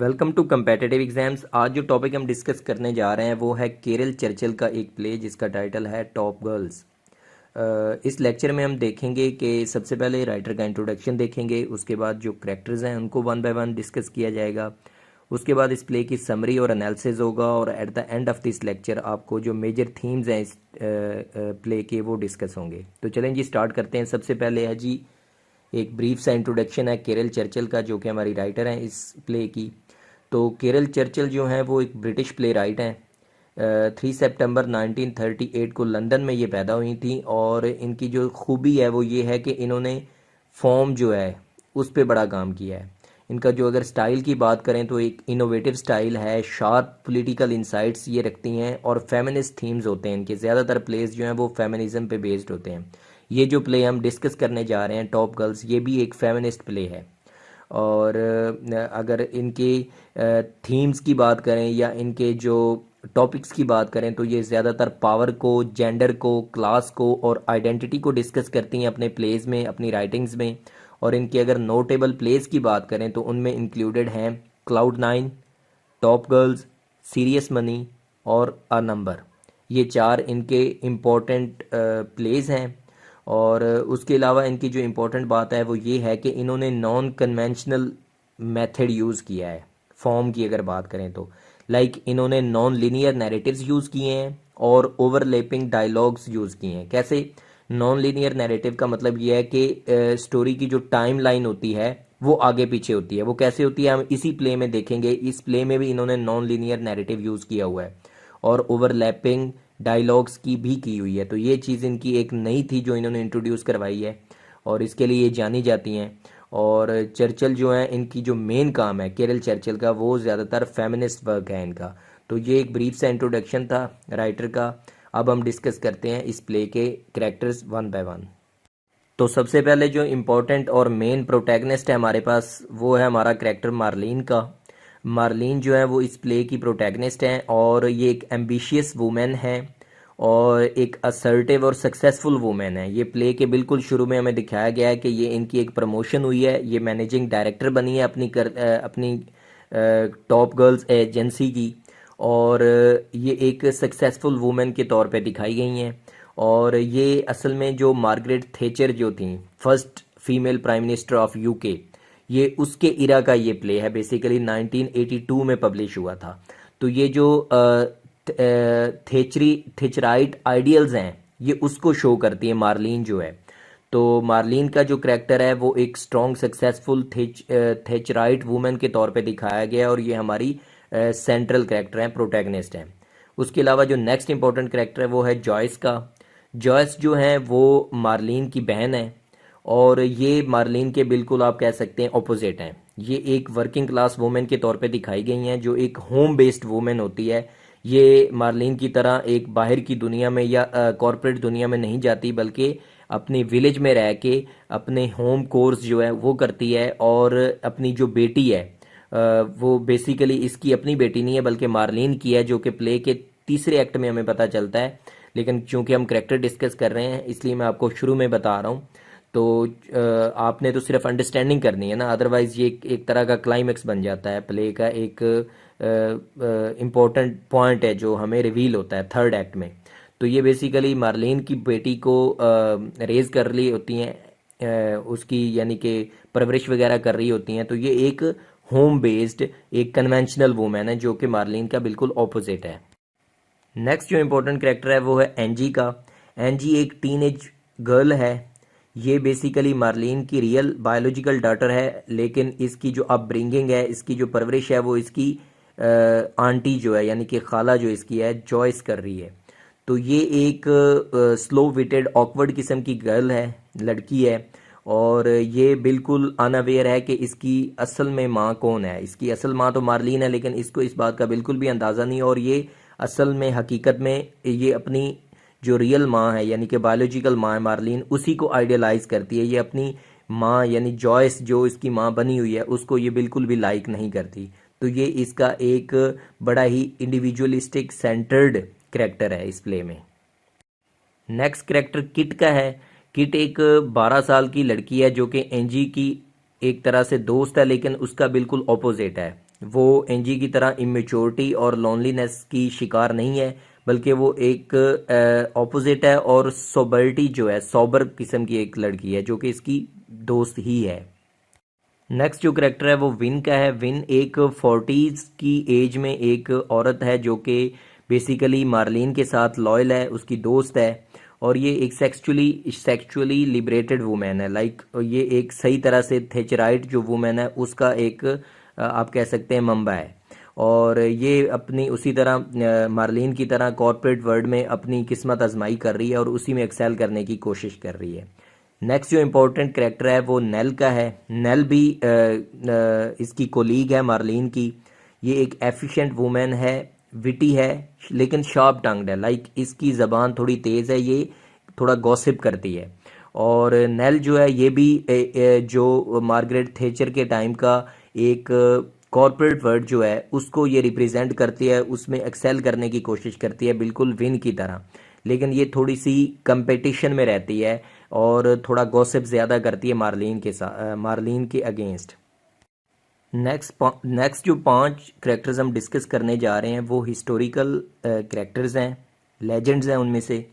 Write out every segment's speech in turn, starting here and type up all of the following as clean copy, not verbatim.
Welcome to competitive exams. आज जो topic हम डिस्कस करने जा रहे हैं वो है केरल चर्चिल का एक प्ले जिसका टाइटल है टॉप गर्ल्स। इस लेक्चर में हम देखेंगे कि सबसे पहले राइटर का इंट्रोडक्शन देखेंगे, उसके बाद जो करैक्टर्स हैं उनको वन बाय वन डिस्कस किया जाएगा, उसके बाद इस प्ले की समरी और एनालिसिस होगा और at the end of this lecture आपको जो मेजर थीम्स हैं इस प्ले के वो डिस्कस होंगे। तो चलें जी स्टार्ट करते हैं। सबसे पहले है जी एक ब्रीफ सा इंट्रोडक्शन है केरल चर्चिल का, जो कि हमारी राइटर हैं इस प्ले की। तो केरल चर्चिल जो हैं वो एक ब्रिटिश प्ले राइट हैं। 3 सितंबर 1938 को लंदन में ये पैदा हुई थी और इनकी जो खूबी है वो ये है कि इन्होंने फॉर्म जो है उस पर बड़ा काम किया है। इनका जो अगर स्टाइल की बात करें तो एक इनोवेटिव स्टाइल है, शार्प पॉलिटिकल इंसाइट्स ये रखती हैं और फेमिनिस्ट थीम्स होते हैं इनके। ज़्यादातर प्लेस जो हैं वो फेमिनिज्म पे बेस्ड होते हैं। ये जो प्ले हम डिस्कस करने जा रहे हैं टॉप गर्ल्स, ये भी एक फेमिनिस्ट प्ले है। और अगर इनके थीम्स की बात करें या इनके जो टॉपिक्स की बात करें तो ये ज़्यादातर पावर को, जेंडर को, क्लास को और आइडेंटिटी को डिस्कस करती हैं अपने प्लेस में, अपनी राइटिंग्स में। और इनके अगर नोटेबल प्लेस की बात करें तो उनमें इंक्लूडेड हैं cloud 9, top girls, serious money और अ नंबर। ये 4 इनके इम्पोर्टेंट प्लेस हैं। और उसके अलावा इनकी जो इम्पोर्टेंट बात है वो ये है कि इन्होंने नॉन कन्वेंशनल मेथड यूज़ किया है फॉर्म की अगर बात करें तो। इन्होंने नॉन लीनियर नैरेटिव्स यूज़ किए हैं और ओवरलैपिंग डायलॉग्स यूज़ किए हैं। कैसे? नॉन लीनियर नैरेटिव का मतलब ये है कि स्टोरी की जो टाइम लाइन होती है वो आगे पीछे होती है। वो कैसे होती है हम इसी प्ले में देखेंगे। इस प्ले में भी इन्होंने नॉन लीनियर नैरेटिव यूज़ किया हुआ है और ओवरलैपिंग डायलॉग्स की भी की हुई है। तो ये चीज़ इनकी एक नई थी जो इन्होंने इंट्रोड्यूस करवाई है और इसके लिए ये जानी जाती हैं। और चर्चिल जो है इनकी जो मेन काम है केरल चर्चिल का वो ज़्यादातर फेमिनिस्ट वर्क है इनका। तो ये एक ब्रीफ सा इंट्रोडक्शन था राइटर का। अब हम डिस्कस करते हैं इस प्ले के कैरेक्टर्स वन बाय वन। तो सबसे पहले जो इम्पोर्टेंट और मेन प्रोटैगनिस्ट है हमारे पास वो है हमारा कैरेक्टर मार्लिन का। मार्लिन जो है वो इस प्ले की प्रोटैगनिस्ट हैं और ये एक एम्बिशियस वूमेन है और एक असर्टिव और सक्सेसफुल वूमेन है। ये प्ले के बिल्कुल शुरू में हमें दिखाया गया है कि ये इनकी एक प्रमोशन हुई है, ये मैनेजिंग डायरेक्टर बनी है अपनी टॉप गर्ल्स एजेंसी की। और ये एक सक्सेसफुल वूमेन के तौर पे दिखाई गई हैं। और ये असल में जो मार्गरेट थेचर जो थी first female prime minister of UK, ये उसके इरा का ये प्ले है। बेसिकली 1982 में पब्लिश हुआ था। तो ये जो थेचराइट आइडियल्स हैं ये उसको शो करती है मार्लिन जो है। तो मार्लिन का जो करैक्टर है वो एक स्ट्रॉन्ग सक्सेसफुल थेचराइट वुमेन के तौर पे दिखाया गया है और ये हमारी सेंट्रल करैक्टर हैं, प्रोटैगनिस्ट हैं। उसके अलावा जो नेक्स्ट इंपॉर्टेंट करैक्टर है वो है जॉयस का। जॉयस जो है वो मार्लिन की बहन है और ये मार्लिन के बिल्कुल आप कह सकते हैं ऑपोजिट हैं। ये एक वर्किंग क्लास वुमेन के तौर पे दिखाई गई हैं जो एक होम बेस्ड वुमेन होती है। ये मार्लिन की तरह एक बाहर की दुनिया में या कॉरपोरेट दुनिया में नहीं जाती, बल्कि अपनी विलेज में रह के अपने होम कोर्स जो है वो करती है। और अपनी जो बेटी है वो बेसिकली इसकी अपनी बेटी नहीं है बल्कि मार्लिन की है, जो कि प्ले के तीसरे एक्ट में हमें पता चलता है। लेकिन चूंकि हम करैक्टर डिस्कस कर रहे हैं इसलिए मैं आपको शुरू में बता रहा हूँ। तो आपने तो सिर्फ अंडरस्टैंडिंग करनी है ना, अदरवाइज ये एक तरह का क्लाइमेक्स बन जाता है प्ले का। एक इम्पोर्टेंट पॉइंट है जो हमें रिवील होता है थर्ड एक्ट में। तो ये बेसिकली मार्लिन की बेटी को रेज कर रही होती हैं, उसकी यानी कि परवरिश वगैरह कर रही होती हैं। तो ये एक होम बेस्ड एक कन्वेंशनल वूमेन है जो कि मार्लिन का बिल्कुल ऑपोजिट है। नेक्स्ट जो इम्पोर्टेंट कैरेक्टर है वो है एंजी का। एंजी एक टीनेज गर्ल है। ये बेसिकली मार्लिन की रियल बायोलॉजिकल डॉटर है, लेकिन इसकी जो अपब्रिंगिंग है, इसकी जो परवरिश है वो इसकी आंटी जो है यानी कि खाला जो इसकी है जॉयस कर रही है। तो ये एक स्लो विटेड ऑकवर्ड किस्म की गर्ल है, लड़की है। और ये बिल्कुल अनअवेयर है कि इसकी असल में माँ कौन है। इसकी असल माँ तो मार्लिन है लेकिन इसको इस बात का बिल्कुल भी अंदाज़ा नहीं। और ये असल में हकीकत में ये अपनी जो रियल माँ है यानी कि बायोलॉजिकल माँ है मार्लिन, उसी को आइडियलाइज करती है। ये अपनी माँ यानी जॉयस जो इसकी माँ बनी हुई है उसको ये बिल्कुल भी लाइक नहीं करती। तो ये इसका एक बड़ा ही इंडिविजुअलिस्टिक सेंटर्ड करैक्टर है इस प्ले में। नेक्स्ट करैक्टर किट का है। किट एक 12 साल की लड़की है जो कि एंजी की एक तरह से दोस्त है, लेकिन उसका बिल्कुल ऑपोजिट है। वो एनजी की तरह इमेच्योरिटी और लोनलीनेस की शिकार नहीं है, बल्कि वो एक ऑपोजिट है और सोबरिटी जो है, सोबर किस्म की एक लड़की है जो कि इसकी दोस्त ही है। नेक्स्ट जो करेक्टर है वो विन का है। विन एक 40s की एज में एक औरत है जो कि बेसिकली मार्लिन के साथ लॉयल है, उसकी दोस्त है, और ये एक सेक्सुअली लिबरेटेड वुमेन है। लाइक ये एक सही तरह से थेचराइट जो वुमेन है उसका एक आप कह सकते हैं मंबा है, और ये अपनी उसी तरह मार्लिन की तरह कॉर्पोरेट वर्ल्ड में अपनी किस्मत आजमाई कर रही है और उसी में एक्सेल करने की कोशिश कर रही है। नेक्स्ट जो इम्पोर्टेंट करेक्टर है वो नेल का है। नेल भी इसकी कोलीग है मार्लिन की। ये एक एफिशिएंट वुमेन है, विटी है, लेकिन शार्प टंग्ड है। लाइक इसकी ज़बान थोड़ी तेज़ है, ये थोड़ा गॉसिप करती है। और नेल जो है ये भी जो मार्गरेट थेचर के टाइम का एक कॉर्पोरेट वर्ल्ड जो है उसको ये रिप्रेजेंट करती है, उसमें एक्सेल करने की कोशिश करती है बिल्कुल विन की तरह, लेकिन ये थोड़ी सी कंपटीशन में रहती है और थोड़ा गॉसिप ज़्यादा करती है मार्लिन के साथ, मार्लिन के अगेंस्ट। नेक्स्ट जो 5 करेक्टर्स हम डिस्कस करने जा रहे हैं वो हिस्टोरिकल करेक्टर्स हैं, लेजेंड्स हैं उनमें से।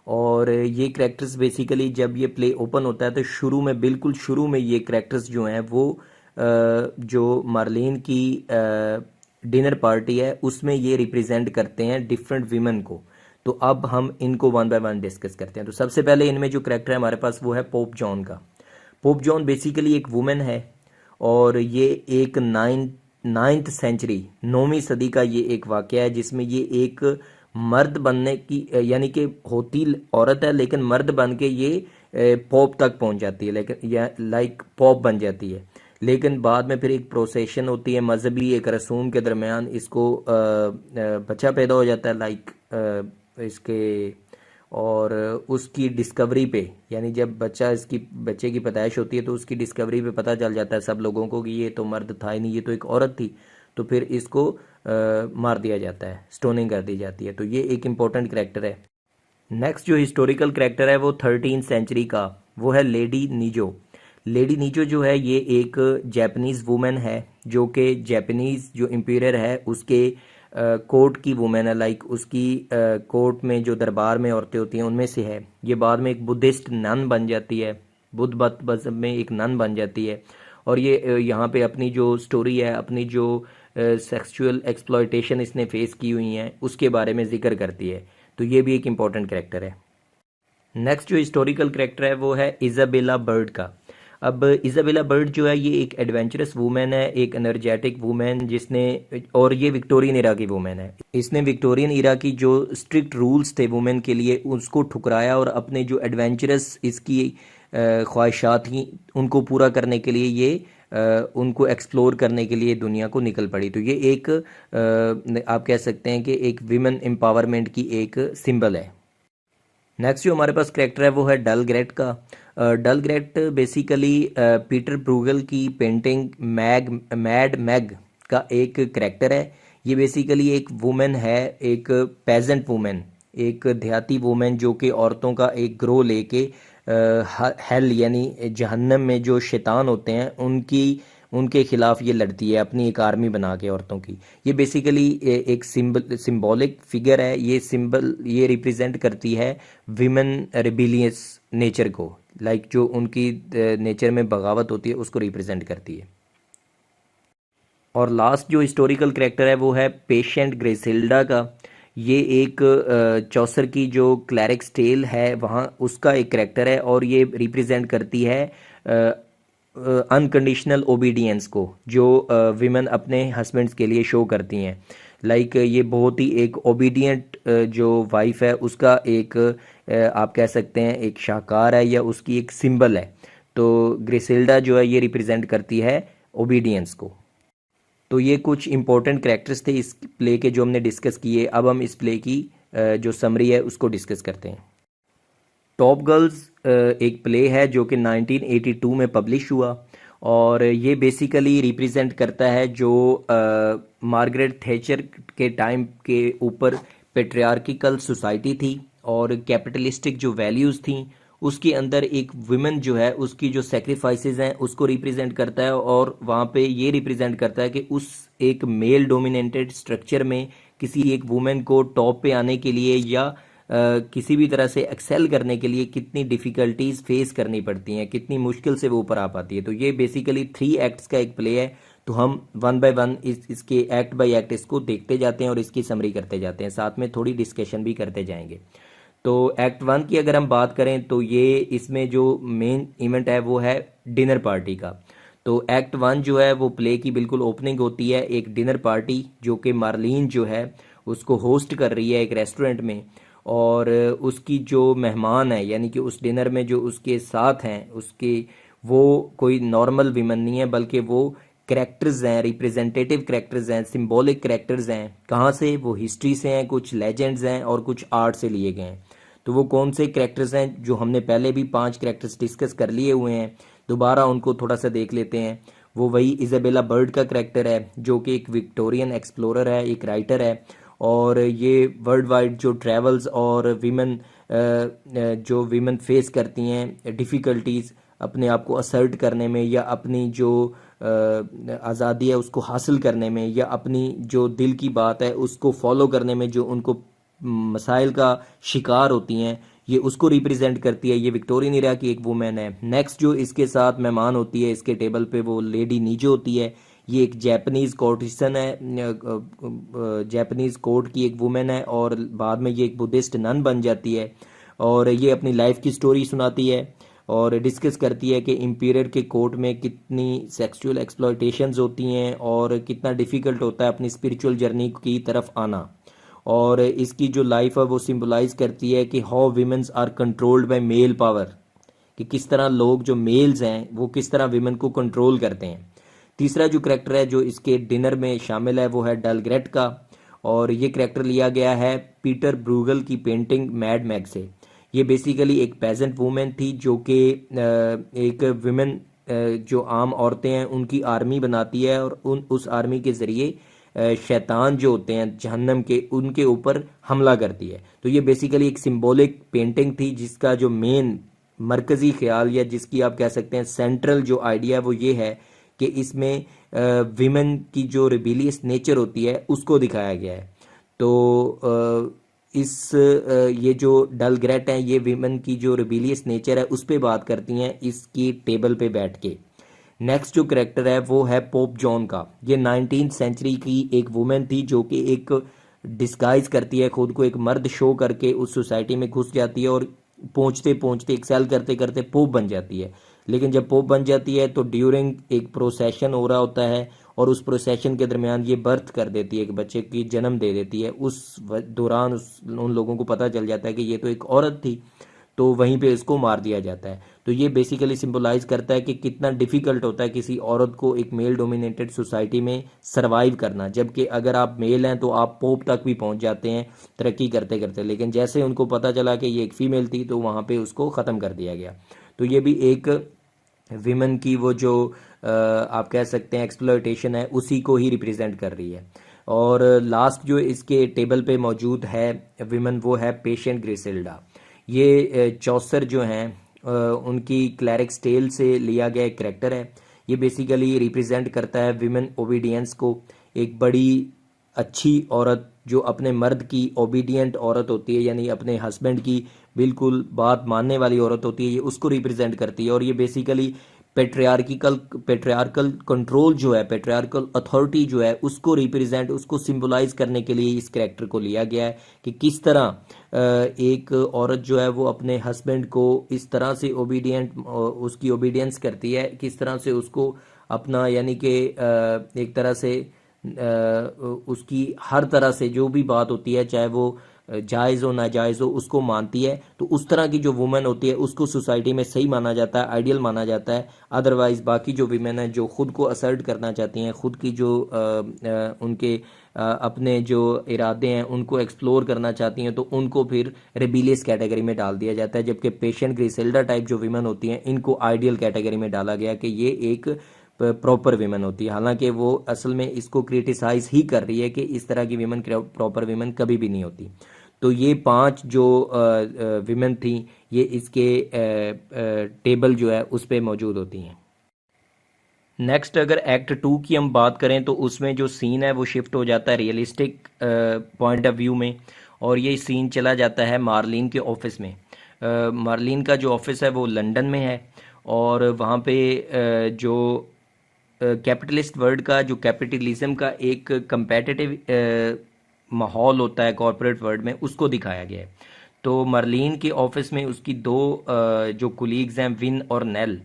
और ये करेक्टर्स बेसिकली जब ये प्ले ओपन होता है तो शुरू में, बिल्कुल शुरू में ये करेक्टर्स जो हैं वो जो मार्लिन की डिनर पार्टी है उसमें ये रिप्रेजेंट करते हैं डिफरेंट वीमेन को। तो अब हम इनको वन बाय वन डिस्कस करते हैं। तो सबसे पहले इनमें जो करेक्टर है हमारे पास वो है पोप जॉन का। पोप जॉन बेसिकली एक वुमेन है, और ये एक नाइन्थ सेंचुरी, 9वीं सदी का ये एक वाक़या है जिसमें ये एक मर्द बनने की, यानी कि होती औरत है लेकिन मर्द बन के ये पोप तक पहुंच जाती है, लेकिन या लाइक पॉप बन जाती है। लेकिन बाद में फिर एक प्रोसेशन होती है मजहबी एक रसूम के दरमियान, इसको बच्चा पैदा हो जाता है लाइक इसके, और उसकी डिस्कवरी पे, यानी जब बच्चे की पैदाइश होती है तो उसकी डिस्कवरी पे पता चल जाता है सब लोगों को कि ये तो मर्द था ही नहीं, ये तो एक औरत थी। तो फिर इसको मार दिया जाता है, स्टोनिंग कर दी जाती है। तो ये एक इम्पोर्टेंट करेक्टर है। नेक्स्ट जो हिस्टोरिकल करेक्टर है वो 13th सेंचुरी का, वो है लेडी नीजो। लेडी नीजो जो है ये एक जापानीज़ वुमेन है जो कि जापानीज़ जो इम्पीरियर है उसके कोर्ट की वुमेन है। लाइक उसकी कोर्ट में जो दरबार में औरतें होती हैं उनमें से है। ये बाद में एक बुद्धिस्ट नन बन जाती है, बुद्ध मज़हब में एक नन बन जाती है, और ये यहाँ पे अपनी जो स्टोरी है, अपनी जो सेक्सुअल एक्सप्लॉयटेशन इसने फेस की हुई हैं उसके बारे में जिक्र करती है। तो ये भी एक इम्पॉर्टेंट करेक्टर है। नेक्स्ट जो हिस्टोरिकल करेक्टर है वो है इज़ाबेला बर्ड का। अब इज़ाबेला बर्ड जो है ये एक एडवेंचरस वूमेन है, एक एनर्जेटिक वूमेन जिसने, और ये विक्टोरियन इरा की वूमेन है। इसने विक्टोरियन इरा की जो स्ट्रिक्ट रूल्स थे वूमेन के लिए उसको ठुकराया और अपने जो एडवेंचरस इसकी ख्वाहिशात थी उनको पूरा करने के लिए ये उनको एक्सप्लोर करने के लिए दुनिया को निकल पड़ी। तो ये एक आप कह सकते हैं कि एक विमेन एम्पावरमेंट की एक सिंबल है। नेक्स्ट जो हमारे पास करेक्टर है वो है डल ग्रेट का। डल ग्रेट बेसिकली पीटर ब्रूगल की पेंटिंग मैड मैग का एक करेक्टर है। ये बेसिकली एक वुमेन है, एक पेजेंट वुमेन, एक देहाती वुमेन जो कि औरतों का एक ग्रोह लेके हेल यानी जहन्नम में जो शैतान होते हैं उनके खिलाफ ये लड़ती है, अपनी एक आर्मी बना के औरतों की। ये बेसिकली एक सिंबॉलिक फिगर है। ये रिप्रेजेंट करती है विमेन रिबिलियस नेचर को, लाइक जो उनकी नेचर में बगावत होती है उसको रिप्रेजेंट करती है। और लास्ट जो हिस्टोरिकल करेक्टर है वो है पेशेंट ग्रेसिल्डा का। ये एक चौसर की जो क्लैरिक्स टेल है वहाँ उसका एक करेक्टर है, और ये रिप्रेजेंट करती है अनकंडीशनल ओबीडियंस को जो विमेन अपने हस्बैंड्स के लिए शो करती हैं। लाइक ये बहुत ही एक ओबीडियंट जो वाइफ है उसका एक आप कह सकते हैं एक शाहकार है या उसकी एक सिंबल है। तो ग्रिसेल्डा जो है ये रिप्रेजेंट करती है ओबीडियंस को। तो ये कुछ इंपॉर्टेंट कैरेक्टर्स थे इस प्ले के जो हमने डिस्कस किए। अब हम इस प्ले की जो समरी है उसको डिस्कस करते हैं। टॉप गर्ल्स एक प्ले है जो कि 1982 में पब्लिश हुआ, और ये बेसिकली रिप्रेजेंट करता है जो मार्गरेट थैचर के टाइम के ऊपर पेट्रियार्किकल सोसाइटी थी और कैपिटलिस्टिक जो वैल्यूज़ थी उसके अंदर एक वुमेन जो है उसकी जो सेक्रीफाइसेस हैं उसको रिप्रेजेंट करता है, और वहाँ पे ये रिप्रेजेंट करता है कि उस एक मेल डोमिनेटेड स्ट्रक्चर में किसी एक वुमेन को टॉप पे आने के लिए या किसी भी तरह से एक्सेल करने के लिए कितनी डिफ़िकल्टीज फेस करनी पड़ती हैं, कितनी मुश्किल से वो ऊपर आ पाती है। तो ये बेसिकली 3 एक्ट्स का एक प्ले है। तो हम वन बाय वन इसके एक्ट बाय एक्ट इसको देखते जाते हैं और इसकी समरी करते जाते हैं, साथ में थोड़ी डिस्कशन भी करते जाएंगे। तो एक्ट 1 की अगर हम बात करें तो ये इसमें जो मेन इवेंट है वो है डिनर पार्टी का। तो एक्ट 1 जो है वो प्ले की बिल्कुल ओपनिंग होती है एक डिनर पार्टी जो कि मार्लिन जो है उसको होस्ट कर रही है एक रेस्टोरेंट में, और उसकी जो मेहमान है यानी कि उस डिनर में जो उसके साथ हैं उसके, वो कोई नॉर्मल विमन नहीं है बल्कि वो करेक्टर्स हैं, रिप्रेजेंटेटिव करेक्टर्स हैं, सिंबॉलिक करेक्टर्स हैं। कहाँ से? वो हिस्ट्री से हैं, कुछ लेजेंड्स हैं और कुछ आर्ट से लिए गए हैं। तो वो कौन से करेक्टर्स हैं? जो हमने पहले भी 5 करेक्टर्स डिस्कस कर लिए हुए हैं, दोबारा उनको थोड़ा सा देख लेते हैं। वो वही इजाबेला बर्ड का करेक्टर है जो कि एक विक्टोरियन एक्सप्लोरर है, एक राइटर है, और ये वर्ल्ड वाइड जो ट्रैवल्स और वीमेन जो वीमेन फेस करती हैं डिफ़िकल्टीज़ अपने आप को असर्ट करने में या अपनी जो आज़ादी है उसको हासिल करने में या अपनी जो दिल की बात है उसको फॉलो करने में जो उनको मसाइल का शिकार होती हैं, ये उसको रिप्रेजेंट करती है। ये विक्टोरियन एरा की एक वुमेन है। नेक्स्ट जो इसके साथ मेहमान होती है इसके टेबल पे वो लेडी नीजो होती है। ये एक जैपनीज़ कोर्टिसन है, जैपनीज़ कोर्ट की एक वुमेन है, और बाद में ये एक बुद्धिस्ट नन बन जाती है, और ये अपनी लाइफ की स्टोरी सुनाती है और डिस्कस करती है कि इंपीरियर के कोर्ट में कितनी सेक्सुअल एक्सप्लॉयटेशंस होती हैं और कितना डिफ़िकल्ट होता है अपनी स्पिरिचुअल जर्नी की तरफ आना। और इसकी जो लाइफ है वो सिंबलाइज करती है कि how women's are controlled by male power, कि किस तरह लोग जो मेल्स हैं वो किस तरह विमेन को कंट्रोल करते हैं। तीसरा जो करेक्टर है जो इसके डिनर में शामिल है वो है डलग्रेट का, और ये करेक्टर लिया गया है पीटर ब्रूगल की पेंटिंग मैड मैग से। ये बेसिकली एक पेजेंट वूमेन थी जो कि एक विमेन जो आम औरतें हैं उनकी आर्मी बनाती है, और उस आर्मी के ज़रिए शैतान जो होते हैं जहन्नम के उनके ऊपर हमला करती है। तो ये बेसिकली एक सिंबॉलिक पेंटिंग थी जिसका जो मेन मरकज़ी ख्याल या जिसकी आप कह सकते हैं सेंट्रल जो आइडिया है वो ये है कि इसमें विमेन की जो रिबेलियस नेचर होती है उसको दिखाया गया है। तो ये जो डलग्रेट हैं ये विमेन की जो रिबेलियस नेचर है उस पर बात करती हैं इसकी टेबल पे बैठ के। नेक्स्ट जो करेक्टर है वो है पोप जॉन का। ये 19th सेंचुरी की एक वुमेन थी जो कि एक डिस्गाइज करती है खुद को एक मर्द शो करके उस सोसाइटी में घुस जाती है और पहुंचते पहुंचते एक्सेल करते करते पोप बन जाती है। लेकिन जब पोप बन जाती है तो ड्यूरिंग एक प्रोसेशन हो रहा होता है और उस प्रोसेशन के दरमियान ये बर्थ कर देती है, एक बच्चे की जन्म दे देती है। उस दौरान उन लोगों को पता चल जाता है कि ये तो एक औरत थी, तो वहीं पे इसको मार दिया जाता है। तो ये बेसिकली सिंबलाइज करता है कि कितना डिफ़िकल्ट होता है किसी औरत को एक मेल डोमिनेटेड सोसाइटी में सरवाइव करना, जबकि अगर आप मेल हैं तो आप पोप तक भी पहुंच जाते हैं तरक्की करते करते, लेकिन जैसे उनको पता चला कि ये एक फ़ीमेल थी तो वहाँ पे उसको ख़त्म कर दिया गया। तो ये भी एक विमेन की वो जो आप कह सकते हैं एक्सप्लॉयटेशन है उसी को ही रिप्रेजेंट कर रही है। और लास्ट जो इसके टेबल पे मौजूद है विमेन वो है पेशेंट ग्रिसेल्डा। ये चौसर जो हैं उनकी क्लैरिक्स टेल से लिया गया एक करेक्टर है। ये बेसिकली रिप्रेजेंट करता है विमेन ओबीडियंस को। एक बड़ी अच्छी औरत जो अपने मर्द की ओबीडियंट औरत होती है यानी अपने हस्बैंड की बिल्कुल बात मानने वाली औरत होती है, ये उसको रिप्रेजेंट करती है। और ये बेसिकली पेट्रियार्कल कंट्रोल जो है, पेट्रियार्कल अथॉरिटी जो है उसको रिप्रेजेंट उसको सिंबलाइज करने के लिए इस कैरेक्टर को लिया गया है कि किस तरह एक औरत जो है वो अपने हस्बैंड को इस तरह से ओबीडियंट उसकी ओबीडियंस करती है, किस तरह से उसको अपना यानी कि एक तरह से उसकी हर तरह से जो भी बात होती है चाहे वो जायज़ हो नाजायज़ हो उसको मानती है। तो उस तरह की जो वुमेन होती है उसको सोसाइटी में सही माना जाता है, आइडियल माना जाता है। अदरवाइज़ बाकी जो वीमेन हैं जो ख़ुद को असर्ट करना चाहती हैं, ख़ुद की जो उनके अपने जो इरादे हैं उनको एक्सप्लोर करना चाहती हैं, तो उनको फिर रेबिलियस कैटेगरी में डाल दिया जाता है। जबकि पेशेंट ग्रिसेल्डा टाइप जो वीमेन होती हैं इनको आइडियल कैटेगरी में डाला गया कि ये एक प्रॉपर वीमेन होती है। हालांकि वो असल में इसको क्रिटिसाइज ही कर रही है कि इस तरह की वीमेन प्रॉपर वीमेन कभी भी नहीं होती। तो ये 5 जो विमेन थी ये इसके टेबल जो है उस पे मौजूद होती हैं। नेक्स्ट अगर एक्ट 2 की हम बात करें तो उसमें जो सीन है वो शिफ्ट हो जाता है रियलिस्टिक पॉइंट ऑफ व्यू में, और ये सीन चला जाता है मार्लिन के ऑफिस में। मार्लिन का जो ऑफिस है वो लंदन में है, और वहाँ पे जो कैपिटलिस्ट वर्ल्ड का, जो कैपिटलिज्म का एक कंपेटिटिव माहौल होता है कॉरपोरेट वर्ल्ड में, उसको दिखाया गया है। तो मर्लिन के ऑफिस में उसकी दो जो कुलीग्स हैं, विन और नेल,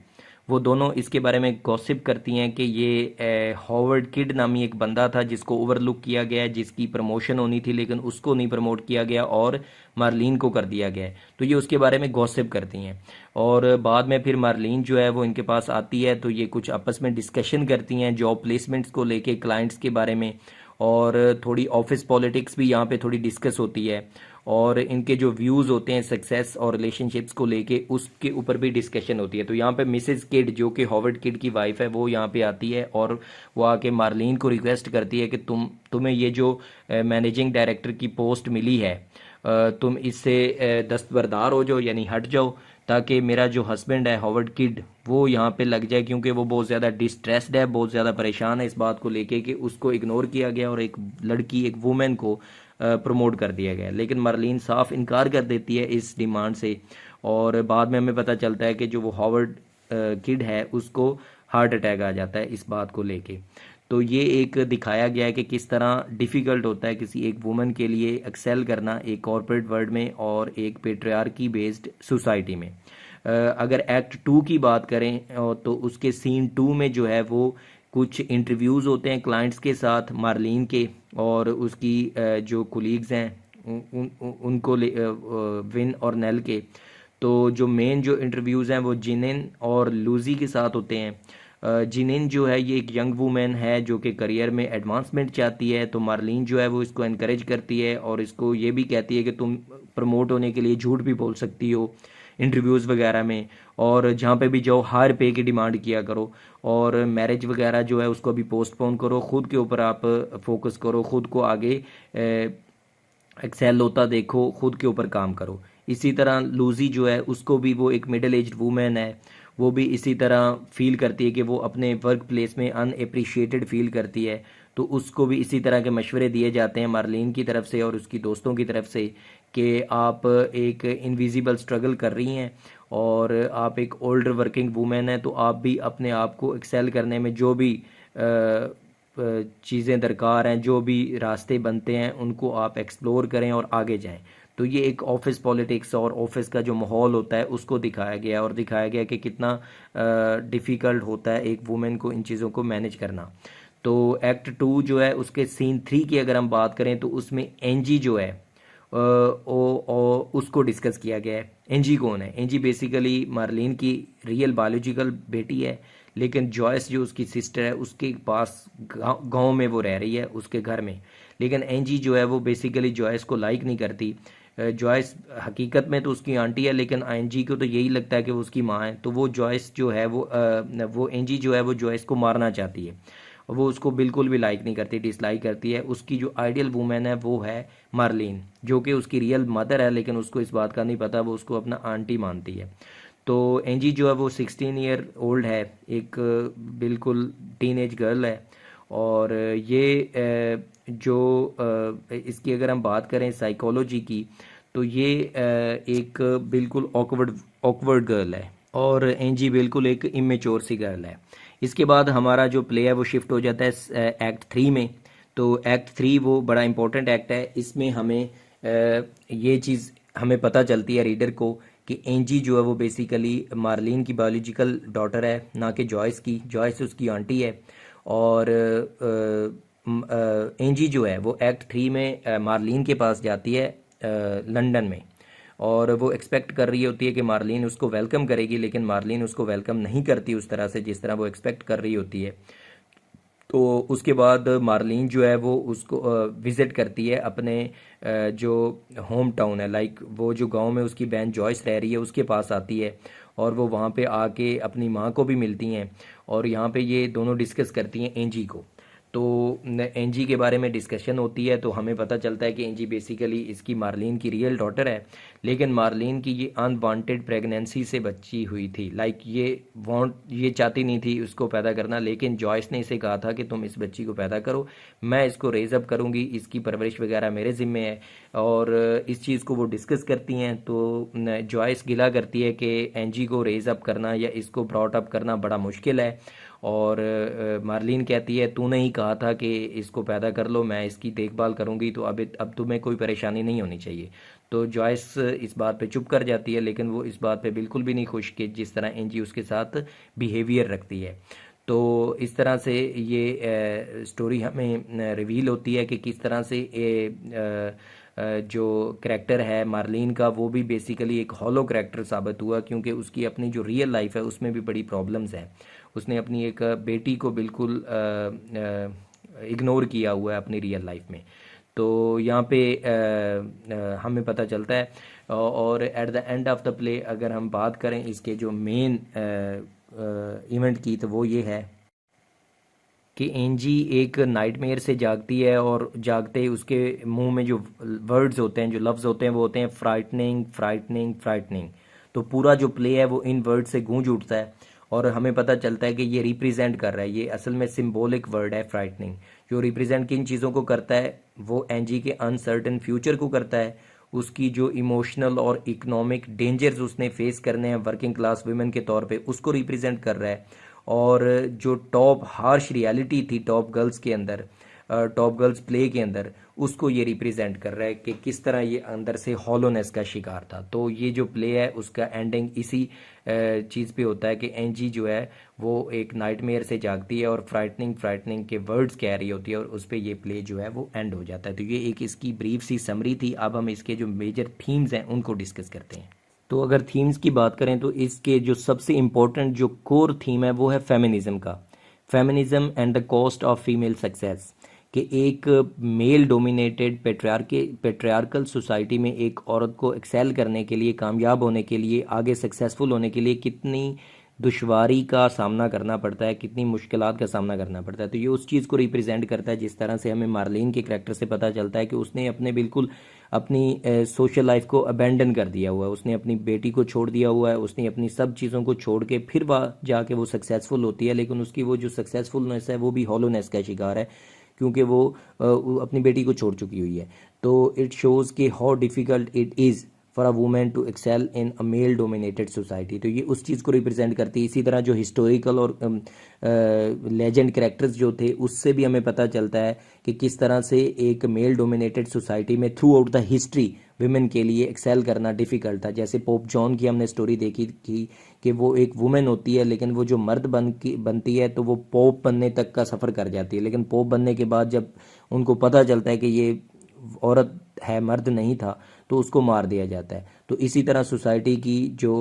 वो दोनों इसके बारे में गॉसिप करती हैं कि ये हॉवर्ड किड नामी एक बंदा था जिसको ओवरलुक किया गया है, जिसकी प्रमोशन होनी थी लेकिन उसको नहीं प्रमोट किया गया और मार्लिन को कर दिया गया है। तो ये उसके बारे में गॉसिप करती हैं, और बाद में फिर मार्लिन जो है वो इनके पास आती है, तो ये कुछ आपस में डिस्कशन करती हैं जॉब प्लेसमेंट्स को लेके, क्लाइंट्स के बारे में, और थोड़ी ऑफिस पॉलिटिक्स भी यहाँ पे थोड़ी डिस्कस होती है, और इनके जो व्यूज़ होते हैं सक्सेस और रिलेशनशिप्स को लेके उसके ऊपर भी डिस्कशन होती है। तो यहाँ पे मिसेस किड जो कि हॉवर्ड किड की वाइफ है वो यहाँ पे आती है, और वो आके मार्लिन को रिक्वेस्ट करती है कि तुम्हें ये जो मैनेजिंग डायरेक्टर की पोस्ट मिली है, तुम इससे दस्तबरदार हो जाओ, यानी हट जाओ, ताकि मेरा जो हस्बैंड है हॉवर्ड किड वो यहाँ पे लग जाए, क्योंकि वो बहुत ज़्यादा डिस्ट्रेस्ड है, बहुत ज़्यादा परेशान है इस बात को लेके कि उसको इग्नोर किया गया और एक लड़की, एक वुमेन को प्रमोट कर दिया गया। लेकिन मार्लिन साफ इनकार कर देती है इस डिमांड से, और बाद में हमें पता चलता है कि जो वो हॉवर्ड किड है उसको हार्ट अटैक आ जाता है इस बात को लेके। तो ये एक दिखाया गया है कि किस तरह डिफ़िकल्ट होता है किसी एक वुमन के लिए एक्सेल करना एक कॉरपोरेट वर्ल्ड में और एक पेट्रियार्की बेस्ड सोसाइटी में। अगर एक्ट 2 की बात करें तो उसके सीन 2 में जो है वो कुछ इंटरव्यूज़ होते हैं क्लाइंट्स के साथ मार्लिन के, और उसकी जो कुलीग्स हैं उनको विन और नेल के। तो जो मेन जो इंटरव्यूज़ हैं वो जिनिन और लूजी के साथ होते हैं। जिनिन जो है ये एक यंग वूमेन है जो कि करियर में एडवांसमेंट चाहती है, तो मार्लिन जो है वो इसको इनकरेज करती है और इसको ये भी कहती है कि तुम प्रमोट होने के लिए झूठ भी बोल सकती हो इंटरव्यूज़ वगैरह में, और जहाँ पे भी जाओ हायर पे की डिमांड किया करो, और मैरिज वगैरह जो है उसको भी पोस्टपोन करो, खुद के ऊपर आप फोकस करो, खुद को आगे एक्सेल होता देखो, खुद के ऊपर काम करो। इसी तरह लूजी जो है उसको भी, वो एक मिडिल एज्ड वूमेन है, वो भी इसी तरह फील करती है कि वो अपने वर्क प्लेस में अनएप्रिशिएटेड फील करती है। तो उसको भी इसी तरह के मशवरे दिए जाते हैं मार्लिन की तरफ से और उसकी दोस्तों की तरफ से कि आप एक इनविजिबल स्ट्रगल कर रही हैं और आप एक ओल्डर वर्किंग वूमेन हैं, तो आप भी अपने आप को एक्सेल करने में जो भी चीज़ें दरकार हैं, जो भी रास्ते बनते हैं, उनको आप एक्सप्लोर करें और आगे जाएं। तो ये एक ऑफिस पॉलिटिक्स और ऑफिस का जो माहौल होता है उसको दिखाया गया, और दिखाया गया कि कितना डिफ़िकल्ट होता है एक वुमेन को इन चीज़ों को मैनेज करना। तो एक्ट 2 जो है उसके सीन 3 की अगर हम बात करें तो उसमें एनजी जो है उसको डिस्कस किया गया है। एनजी कौन है? एनजी बेसिकली मार्लिन की रियल बायोलॉजिकल बेटी है, लेकिन जॉयस जो उसकी सिस्टर है उसके पास गांव में वो रह रही है, उसके घर में। लेकिन एनजी जो है वो बेसिकली जॉयस को लाइक नहीं करती। जॉयस हकीकत में तो उसकी आंटी है, लेकिन एनजी को तो यही लगता है कि वो उसकी माँ है। तो वो जॉयस जो है वो एनजी जो है वो जॉयस को मारना चाहती है, वो उसको बिल्कुल भी लाइक नहीं करती, डिसलाइक करती है। उसकी जो आइडियल वूमेन है वो है मार्लिन, जो कि उसकी रियल मदर है, लेकिन उसको इस बात का नहीं पता, वो उसको अपना आंटी मानती है। तो एनजी जो है वो 16 ईयर ओल्ड है, एक बिल्कुल टीनेज गर्ल है, और ये इसकी अगर हम बात करें साइकोलॉजी की, तो ये एक बिल्कुल ऑकवर्ड गर्ल है, और एनजी बिल्कुल एक इमेच्योर सी गर्ल है। इसके बाद हमारा जो प्ले है वो शिफ्ट हो जाता है एक्ट 3 में। तो एक्ट 3 वो बड़ा इंपॉर्टेंट एक्ट है। इसमें हमें ये चीज़ हमें पता चलती है रीडर को कि एनजी जो है वो बेसिकली मार्लिन की बायोलॉजिकल डॉटर है, ना कि जॉयस की। जॉयस उसकी आंटी है, और एनजी जो है वो एक्ट 3 में मार्लिन के पास जाती है लंदन में, और वो एक्सपेक्ट कर रही होती है कि मार्लिन उसको वेलकम करेगी, लेकिन मार्लिन उसको वेलकम नहीं करती उस तरह से जिस तरह वो एक्सपेक्ट कर रही होती है। तो उसके बाद मार्लिन जो है वो उसको विज़िट करती है अपने जो होम टाउन है, लाइक वो जो गांव में उसकी बहन जॉयस रह रही है उसके पास आती है, और वो वहाँ पे आके अपनी माँ को भी मिलती हैं, और यहाँ पे ये दोनों डिस्कस करती हैं एनजी को। तो एनजी के बारे में डिस्कशन होती है तो हमें पता चलता है कि एनजी बेसिकली इसकी मार्लिन की रियल डॉटर है, लेकिन मार्लिन की ये अनवांटेड प्रेगनेंसी से बच्ची हुई थी। लाइक ये चाहती नहीं थी उसको पैदा करना, लेकिन जॉयस ने इसे कहा था कि तुम इस बच्ची को पैदा करो, मैं इसको रेज अप करूँगी, इसकी परवरिश वगैरह मेरे ज़िम्मे है। और इस चीज़ को वो डिस्कस करती हैं तो जॉयस गिला करती है कि एनजी को रेज अप करना या इसको ब्रॉट अप करना बड़ा मुश्किल है। और मार्लिन कहती है तूने ही कहा था कि इसको पैदा कर लो, मैं इसकी देखभाल करूंगी, तो अब तुम्हें कोई परेशानी नहीं होनी चाहिए। तो जॉयस इस बात पे चुप कर जाती है, लेकिन वो इस बात पे बिल्कुल भी नहीं खुश कि जिस तरह एनजी उसके साथ बिहेवियर रखती है। तो इस तरह से ये स्टोरी हमें रिवील होती है कि किस तरह से जो करेक्टर है मार्लिन का वो भी बेसिकली एक हॉलो करेक्टर साबित हुआ, क्योंकि उसकी अपनी जो रियल लाइफ है उसमें भी बड़ी प्रॉब्लम्स हैं। उसने अपनी एक बेटी को बिल्कुल इग्नोर किया हुआ है अपनी रियल लाइफ में। तो यहाँ पे हमें पता चलता है। और at the end of the play अगर हम बात करें इसके जो मेन इवेंट की, तो वो ये है कि एनजी एक नाइटमेयर से जागती है और जागते ही उसके मुंह में जो वर्ड्स होते हैं, जो लफ्ज़ होते हैं, वो होते हैं फ्राइटनिंग फ्राइटनिंग फ्राइटनिंग। तो पूरा जो प्ले है वो इन वर्ड से गूंज उठता है और हमें पता चलता है कि ये रिप्रेजेंट कर रहा है, ये असल में सिंबॉलिक वर्ड है फ्राइटनिंग, जो रिप्रेजेंट किन चीज़ों को करता है, वो एनजी के अनसर्टन फ्यूचर को करता है, उसकी जो इमोशनल और इकोनॉमिक डेंजर्स उसने फेस करने हैं वर्किंग क्लास वुमेन के तौर पे, उसको रिप्रेजेंट कर रहा है। और जो टॉप हार्श रियलिटी थी टॉप गर्ल्स के अंदर, टॉप गर्ल्स प्ले के अंदर, उसको ये रिप्रेजेंट कर रहा है कि किस तरह ये अंदर से हॉलोनेस का शिकार था। तो ये जो प्ले है उसका एंडिंग इसी चीज़ पे होता है कि एनजी जो है वो एक नाइटमेयर से जागती है और फ्राइटनिंग फ्राइटनिंग के वर्ड्स कह रही होती है और उस पर ये प्ले जो है वो एंड हो जाता है। तो ये एक इसकी ब्रीफ सी समरी थी। अब हम इसके जो मेजर थीम्स हैं उनको डिस्कस करते हैं। तो अगर थीम्स की बात करें तो इसके जो सबसे इम्पोर्टेंट जो कोर थीम है वो है फेमिनिज्म का। Feminism and the cost of female success, कि एक मेल डोमिनेटेड पेट्रियार्कल सोसाइटी में एक औरत को एक्सेल करने के लिए, कामयाब होने के लिए, आगे सक्सेसफुल होने के लिए कितनी दुश्वारी का सामना करना पड़ता है, कितनी मुश्किलात का सामना करना पड़ता है। तो ये उस चीज़ को रिप्रेजेंट करता है जिस तरह से हमें मार्लिन के करैक्टर से पता चलता है कि उसने अपने बिल्कुल अपनी सोशल लाइफ को अबेंडन कर दिया हुआ है, उसने अपनी बेटी को छोड़ दिया हुआ है, उसने अपनी सब चीज़ों को छोड़ के फिर वह जाके वो सक्सेसफुल होती है, लेकिन उसकी वो जो सक्सेसफुलनेस है वो भी हॉलोनेस का शिकार है, क्योंकि वो अपनी बेटी को छोड़ चुकी हुई है। तो इट शोज़ कि how difficult it is for a women to excel in a male dominated society. तो ये उस चीज़ को रिप्रेजेंट करती है। इसी तरह जो हिस्टोरिकल और लेजेंड कैरेक्टर्स जो थे उससे भी हमें पता चलता है कि किस तरह से एक मेल डोमिनेटेड सोसाइटी में through out the history women के लिए एक्सेल करना डिफ़िकल्ट था। जैसे पोप जॉन की हमने स्टोरी देखी थी कि वो एक वुमेन होती है, लेकिन वो जो मर्द बनती है तो वो पोप बनने तक का सफ़र कर जाती है, लेकिन पोप बनने के बाद जब उनको पता चलता है कि ये औरत है, मर्द नहीं था, तो उसको मार दिया जाता है। तो इसी तरह सोसाइटी की जो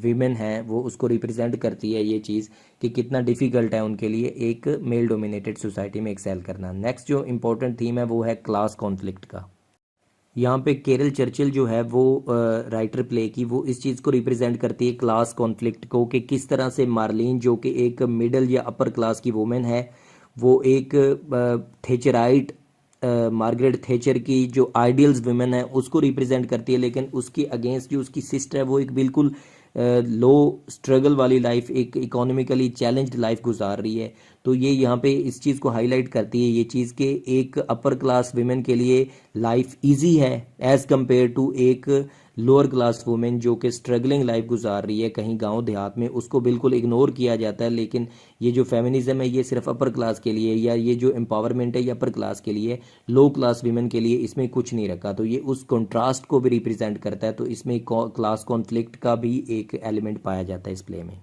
वीमेन है वो उसको रिप्रेजेंट करती है ये चीज़ कि कितना डिफ़िकल्ट है उनके लिए एक मेल डोमिनेटेड सोसाइटी में एक्सेल करना। नेक्स्ट जो इम्पोर्टेंट थीम है वो है क्लास कॉन्फ्लिक्ट का। यहाँ पे केरल चर्चिल जो है वो राइटर प्ले की, वो इस चीज़ को रिप्रेजेंट करती है क्लास कॉन्फ्लिक्ट को, कि किस तरह से मार्लिन जो कि एक मिडिल या अपर क्लास की वुमेन है, वो एक थेचराइट मार्गरेट थेचर की जो आइडियल्स वुमेन है उसको रिप्रेजेंट करती है, लेकिन उसके अगेंस्ट जो उसकी सिस्टर है वो एक बिल्कुल लो स्ट्रगल वाली लाइफ, एक इकोनॉमिकली चैलेंज्ड लाइफ गुजार रही है। तो ये यहाँ पे इस चीज़ को हाईलाइट करती है ये चीज़ कि एक अपर क्लास वुमेन के लिए लाइफ इजी है एज़ कंपेयर टू एक लोअर क्लास वुमेन जो कि स्ट्रगलिंग लाइफ गुजार रही है कहीं गांव देहात में, उसको बिल्कुल इग्नोर किया जाता है। लेकिन ये जो फेमिनिज्म है ये सिर्फ अपर क्लास के लिए, या ये जो एम्पावरमेंट है ये अपर क्लास के लिए, लो क्लास वीमेन के लिए इसमें कुछ नहीं रखा। तो ये उस कंट्रास्ट को भी रिप्रेजेंट करता है। तो इसमें क्लास कॉन्फ्लिक्ट का भी एक एलिमेंट पाया जाता है इस प्ले में।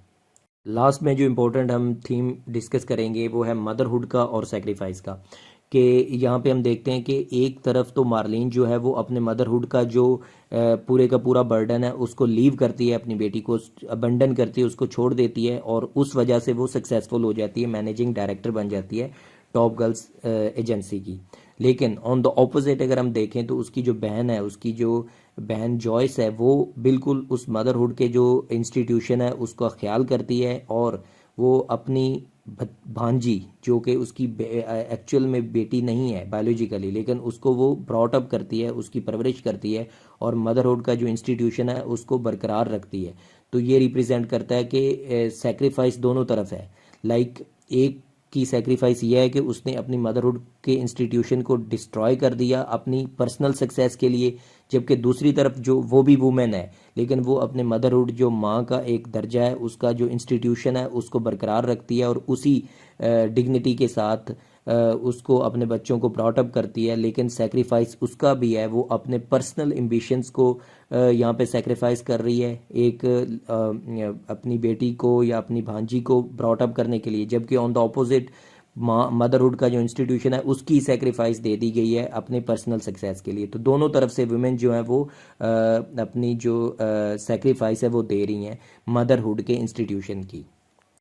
लास्ट में जो इम्पोर्टेंट हम थीम डिस्कस करेंगे वो है मदरहुड का और सेक्रीफाइस का, कि यहाँ पे हम देखते हैं कि एक तरफ तो मार्लिन जो है वो अपने मदरहुड का जो पूरे का पूरा बर्डन है उसको लीव करती है, अपनी बेटी को अबंडन करती है, उसको छोड़ देती है, और उस वजह से वो सक्सेसफुल हो जाती है, मैनेजिंग डायरेक्टर बन जाती है टॉप गर्ल्स एजेंसी की। लेकिन ऑन द ऑपोजिट अगर हम देखें तो उसकी जो बहन है, उसकी जो बहन जॉयस है, वो बिल्कुल उस मदरहुड के जो इंस्टीट्यूशन है उसका ख्याल करती है, और वो अपनी भांजी जो कि उसकी एक्चुअल में बेटी नहीं है बायोलॉजिकली, लेकिन उसको वो ब्रॉट अप करती है, उसकी परवरिश करती है और मदरहुड का जो इंस्टीट्यूशन है उसको बरकरार रखती है। तो ये रिप्रेजेंट करता है कि सेक्रीफाइस दोनों तरफ है। लाइक एक की सेक्रीफाइस ये है कि उसने अपनी मदरहुड के इंस्टीट्यूशन को डिस्ट्रॉय कर दिया अपनी पर्सनल सक्सेस के लिए, जबकि दूसरी तरफ जो वो भी वुमेन है लेकिन वो अपने मदरहुड जो माँ का एक दर्जा है उसका जो इंस्टीट्यूशन है उसको बरकरार रखती है और उसी डिग्निटी के साथ उसको अपने बच्चों को ब्रॉट अप करती है। लेकिन सेक्रीफाइस उसका भी है, वो अपने पर्सनल एम्बिशंस को यहाँ पे सेक्रीफाइस कर रही है एक अपनी बेटी को या अपनी भांजी को ब्रॉट अप करने के लिए, जबकि ऑन द ऑपोजिट माँ मदरहुड का जो इंस्टीट्यूशन है उसकी सेक्रीफाइस दे दी गई है अपने पर्सनल सक्सेस के लिए। तो दोनों तरफ से वुमेन जो है वो अपनी जो सेक्रीफाइस है वो दे रही हैं मदरहुड के इंस्टीट्यूशन की।